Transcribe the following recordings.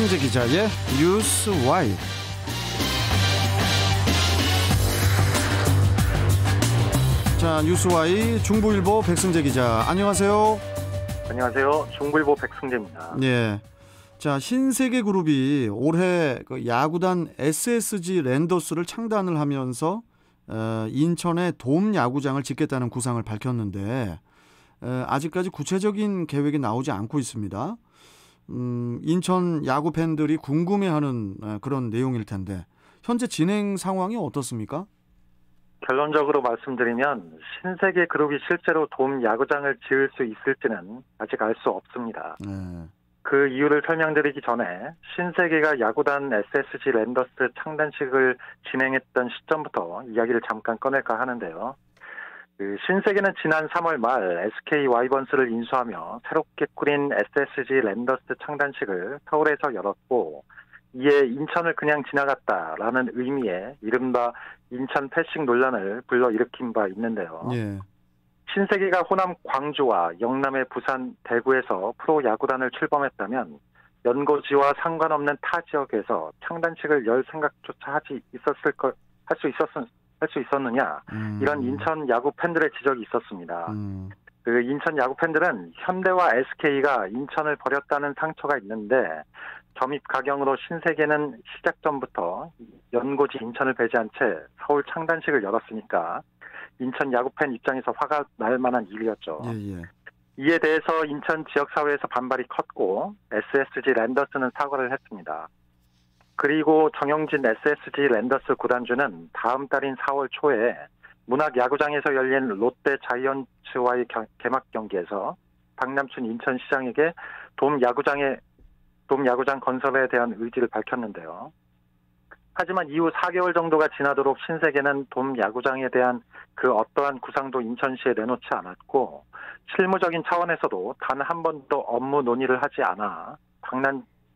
백승재 기자의 뉴스와이. 자, 뉴스와이 중부일보 백승재 기자, 안녕하세요. 안녕하세요. 중부일보 백승재입니다. 네. 자, 신세계그룹이 올해 그 야구단 SSG 랜더스를 창단을 하면서 인천에 돔 야구장을 짓겠다는 구상을 밝혔는데 아직까지 구체적인 계획이 나오지 않고 있습니다. 인천 야구 팬들이 궁금해하는 그런 내용일 텐데 현재 진행 상황이 어떻습니까? 결론적으로 말씀드리면 신세계그룹이 실제로 돔 야구장을 지을 수 있을지는 아직 알 수 없습니다. 그 이유를 설명드리기 전에 신세계가 야구단 SSG 랜더스 창단식을 진행했던 시점부터 이야기를 잠깐 꺼낼까 하는데요. 신세계는 지난 3월 말 SK 와이번스를 인수하며 새롭게 꾸린 SSG 랜더스 창단식을 서울에서 열었고, 이에 인천을 그냥 지나갔다라는 의미의 이른바 인천 패싱 논란을 불러일으킨 바 있는데요. 예. 신세계가 호남 광주와 영남의 부산, 대구에서 프로 야구단을 출범했다면 연고지와 상관없는 타 지역에서 창단식을 열 생각조차 할 수 있었느냐, 이런 인천 야구 팬들의 지적이 있었습니다. 그 인천 야구 팬들은 현대와 SK가 인천을 버렸다는 상처가 있는데 점입 가경으로 신세계는 시작 전부터 연고지 인천을 배제한 채 서울 창단식을 열었으니까 인천 야구팬 입장에서 화가 날 만한 일이었죠. 예. 이에 대해서 인천 지역사회에서 반발이 컸고 SSG 랜더스는 사과를 했습니다. 그리고 정영진 SSG 랜더스 구단주는 다음 달인 4월 초에 문학야구장에서 열린 롯데 자이언츠와의 개막 경기에서 박남춘 인천시장에게 돔 야구장 건설에 대한 의지를 밝혔는데요. 하지만 이후 4개월 정도가 지나도록 신세계는 돔 야구장에 대한 그 어떠한 구상도 인천시에 내놓지 않았고, 실무적인 차원에서도 단 한 번도 업무 논의를 하지 않아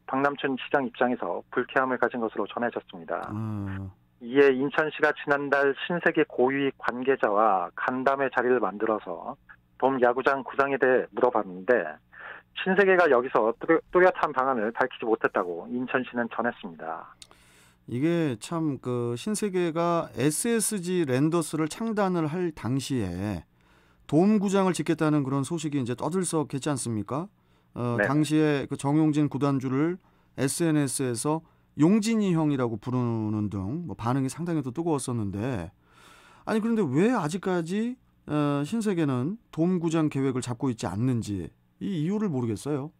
박남춘 시장 입장에서 불쾌함을 가진 것으로 전해졌습니다. 이에 인천시가 지난달 신세계 고위 관계자와 간담회 자리를 만들어서 돔 야구장 구상에 대해 물어봤는데 신세계가 여기서 뚜렷한 방안을 밝히지 못했다고 인천시는 전했습니다. 이게 참 그 신세계가 SSG 랜더스를 창단을 할 당시에 돔 구장을 짓겠다는 그런 소식이 이제 떠들썩했지 않습니까? 당시에 그 정용진 구단주를 SNS에서 용진이 형이라고 부르는 등 뭐 반응이 상당히 또 뜨거웠었는데, 아니 그런데 왜 아직까지 신세계는 돔 구장 계획을 잡고 있지 않는지 이 이유를 모르겠어요.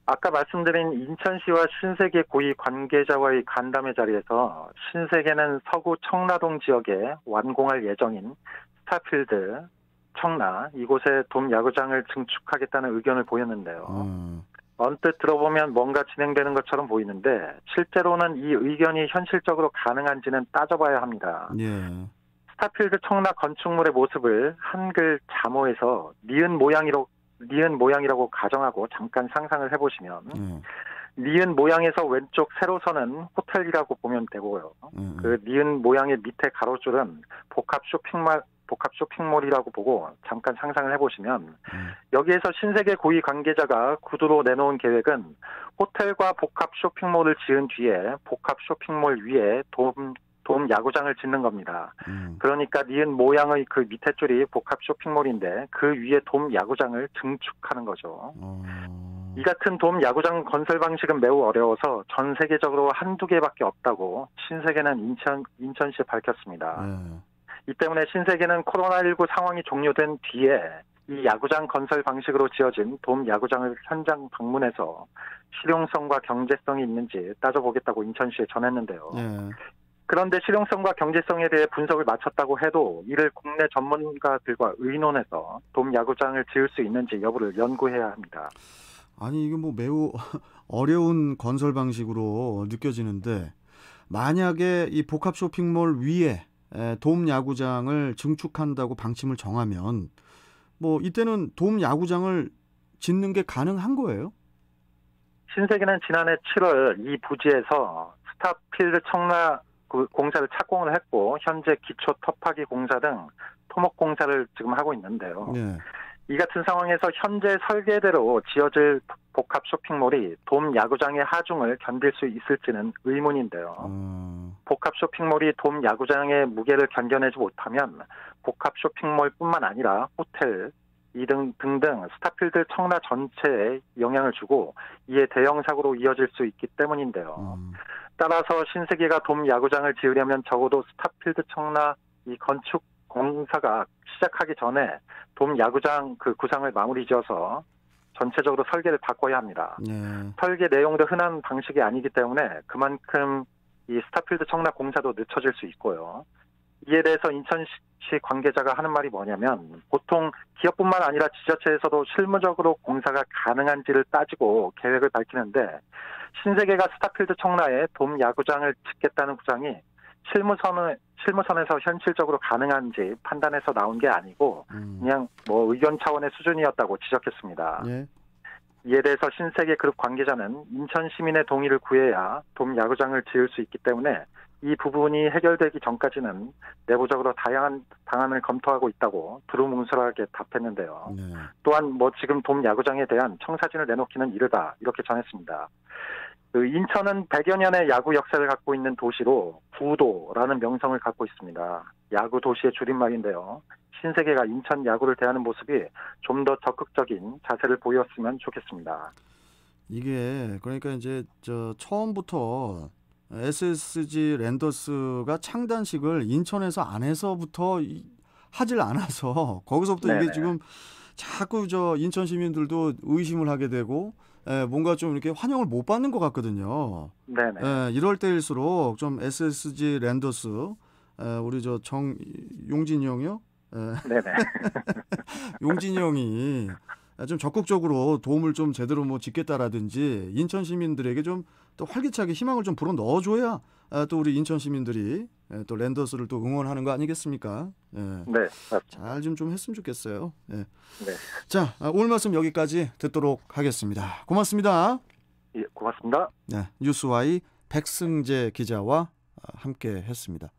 아까 말씀드린 인천시와 신세계 고위 관계자와의 간담회 자리에서 신세계는 서구 청라동 지역에 완공할 예정인 스타필드, 청라 이곳에 돔 야구장을 증축하겠다는 의견을 보였는데요. 언뜻 들어보면 뭔가 진행되는 것처럼 보이는데 실제로는 이 의견이 현실적으로 가능한지는 따져봐야 합니다. 예. 스타필드 청라 건축물의 모습을 한글 자모해서 니은 모양이라고 가정하고 잠깐 상상을 해보시면 니은 모양에서 왼쪽 세로선은 호텔이라고 보면 되고요. 그 니은 모양의 밑에 가로줄은 복합 쇼핑몰이라고 보고 잠깐 상상을 해보시면 여기에서 신세계 고위 관계자가 구두로 내놓은 계획은 호텔과 복합 쇼핑몰을 지은 뒤에 복합 쇼핑몰 위에 돔 야구장을 짓는 겁니다. 그러니까 니은 모양의 그 밑에 줄이 복합 쇼핑몰인데 그 위에 돔 야구장을 증축하는 거죠. 이 같은 돔 야구장 건설 방식은 매우 어려워서 전 세계적으로 한두 개밖에 없다고 신세계는 인천시에 밝혔습니다. 이 때문에 신세계는 코로나19 상황이 종료된 뒤에 이 야구장 건설 방식으로 지어진 돔 야구장을 현장 방문해서 실용성과 경제성이 있는지 따져보겠다고 인천시에 전했는데요. 그런데 실용성과 경제성에 대해 분석을 마쳤다고 해도 이를 국내 전문가들과 의논해서 돔 야구장을 지을 수 있는지 여부를 연구해야 합니다. 아니 이게 뭐 매우 어려운 건설 방식으로 느껴지는데, 만약에 이 복합 쇼핑몰 위에 돔 야구장을 증축한다고 방침을 정하면 뭐 이때는 돔 야구장을 짓는 게 가능한 거예요? 신세계는 지난해 7월 이 부지에서 스타필드 청라 공사를 착공을 했고 현재 기초 터파기 공사 등 토목 공사를 지금 하고 있는데요. 이 같은 상황에서 현재 설계대로 지어질 복합 쇼핑몰이 돔 야구장의 하중을 견딜 수 있을지는 의문인데요. 복합 쇼핑몰이 돔 야구장의 무게를 견뎌내지 못하면 복합 쇼핑몰뿐만 아니라 호텔, 등등 스타필드 청라 전체에 영향을 주고 이에 대형 사고로 이어질 수 있기 때문인데요. 따라서 신세계가 돔 야구장을 지으려면 적어도 스타필드 청라 이 건축 공사가 시작하기 전에 돔 야구장 그 구상을 마무리 지어서 전체적으로 설계를 바꿔야 합니다. 설계 내용도 흔한 방식이 아니기 때문에 그만큼 이 스타필드 청라 공사도 늦춰질 수 있고요. 이에 대해서 인천시 관계자가 하는 말이 뭐냐면 보통 기업뿐만 아니라 지자체에서도 실무적으로 공사가 가능한지를 따지고 계획을 밝히는데 신세계가 스타필드 청라에 돔 야구장을 짓겠다는 구상이 실무선에서 현실적으로 가능한지 판단해서 나온 게 아니고 그냥 뭐 의견 차원의 수준이었다고 지적했습니다. 이에 대해서 신세계그룹 관계자는 인천 시민의 동의를 구해야 돔 야구장을 지을 수 있기 때문에 이 부분이 해결되기 전까지는 내부적으로 다양한 방안을 검토하고 있다고 두루뭉술하게 답했는데요. 또한 뭐 지금 돔 야구장에 대한 청사진을 내놓기는 이르다 이렇게 전했습니다. 인천은 100여 년의 야구 역사를 갖고 있는 도시로 구도라는 명성을 갖고 있습니다. 야구 도시의 줄임말인데요. 신세계가 인천 야구를 대하는 모습이 좀 더 적극적인 자세를 보였으면 좋겠습니다. 이게 그러니까 이제 처음부터 SSG 랜더스가 창단식을 인천에서 안에서부터 하질 않아서 거기서부터 이게 지금 자꾸 인천 시민들도 의심을 하게 되고 뭔가 좀 이렇게 환영을 못 받는 것 같거든요. 이럴 때일수록 좀 SSG 랜더스 우리 용진이 형이요? 용진이 형이 좀 적극적으로 도움을 좀 제대로 뭐 짓겠다라든지 인천 시민들에게 좀 또 활기차게 희망을 좀 불어 넣어줘야 또 우리 인천 시민들이 또 랜더스를 또 응원하는 거 아니겠습니까? 잘 좀 했으면 좋겠어요. 자, 오늘 말씀 여기까지 듣도록 하겠습니다. 고맙습니다. 예, 고맙습니다. 뉴스와이 백승재 기자와 함께 했습니다.